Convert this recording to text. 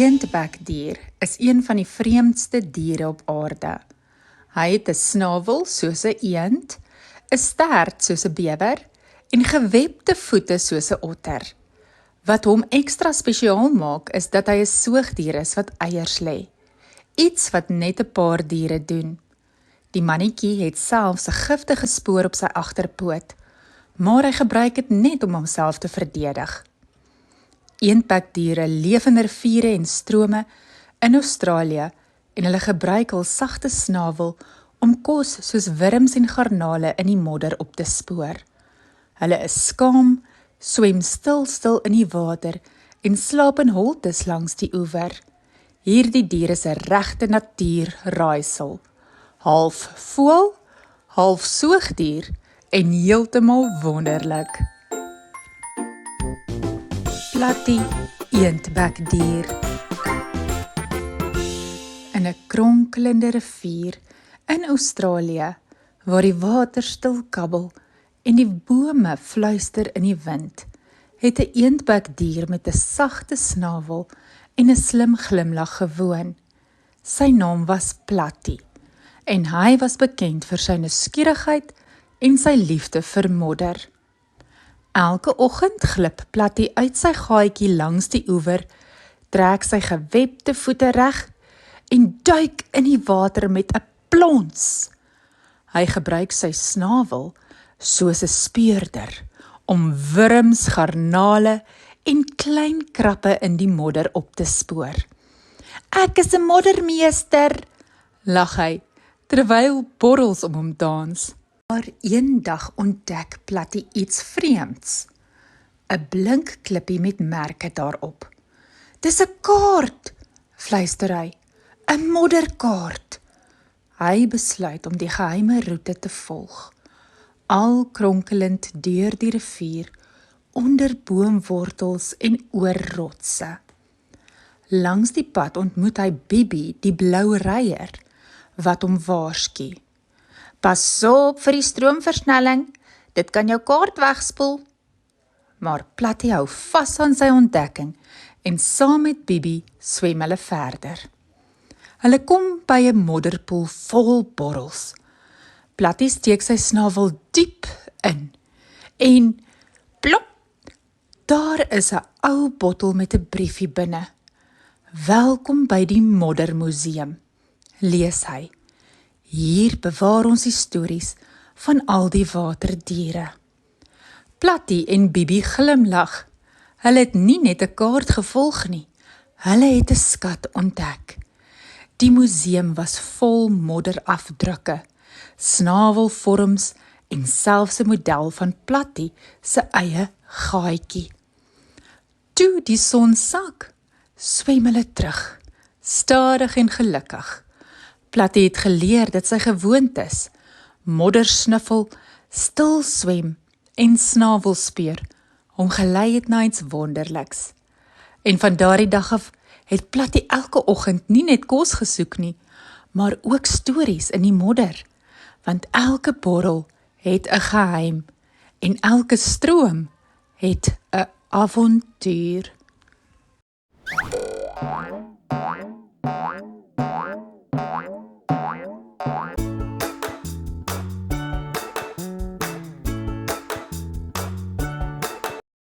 eendbekdier is een van die vreemdste diere op aarde. Hy het 'n snavel soos 'n eend, 'n stert soos 'n bewer en gewebde voete soos 'n otter. Wat hom ekstra spesiaal maak is dat hy 'n soogdier is wat eiers lê. Iets wat net 'n paar diere doen. Die mannetjie het selfs 'n giftige spoor op sy agterpoot, maar hy gebruik dit net om homself te verdedig. Eendbekdiere leef in riviere en strome in Australië en hulle gebruik hul sagte snavel om kos soos wurms en garnale in die modder op te spoor. Hulle is skaam, swem stil in die water en slaap in holtes langs die oewer. Hierdie dier is 'n regte natuurraaisel, half voël, half soogdier en heeltemal wonderlik. Platie eendbekdier. In 'n kronkelende rivier in Australië, waar die water stil kabbel en die bome fluister in die wind, het 'n eendbekdier met 'n sagte snavel en 'n slim glimlag gewoon. Sy naam was Platie en hy was bekend vir sy nuuskierigheid en sy liefde vir modder. Elke oggend glip Platie uit sy gaatjie langs die oewer, trek sy gewebde voete reg en duik in die water met 'n plons. Hy gebruik sy snavel soos 'n speurder om wurms, garnale en klein krappe in die modder op te spoor. "Ek is 'n moddermeester," lag hy, terwyl borrels om hom dans. Maar eendag ontdek Platie iets vreemds. 'n blink klippie met merke daarop. "Dis 'n kaart," fluister hy, "'n modderkaart." Hy besluit om die geheime roete te volg, al kronkelend deur die rivier, onder boomwortels en oor rotse. Langs die pad ontmoet hy Bibi, die blou reier, wat hom waarsku. "Pas op vir die stroomversnelling, dit kan jou kaart wegspoel." Maar Platie hou vas aan sy ontdekking en saam met Bibi swem hulle verder. Hulle kom by 'n modderpoel vol borrels. Platie steek sy snavel diep in en plop, daar is 'n ou bottel met 'n briefie binne. "Welkom by die Moddermuseum," lees hy. "Hier bewaar ons die stories van al die waterdiere." Platie en Bibi glimlag. Hulle het nie net 'n kaart gevolg nie, hulle het 'n skat ontdek. Die museum was vol modderafdrukke, snavelvorms en selfs 'n model van Platie se eie gaatjie. Toe die son sak, swem hulle terug, stadig en gelukkig. Platie het geleer dat sy gewoond is, modder sniffel, stil swem en snavel speur, hom gelei het na iets wonderliks. En van daardie dag af het Platie elke oggend nie net kos gesoek nie, maar ook stories in die modder, want elke borrel het 'n geheim en elke stroom het 'n avontuur.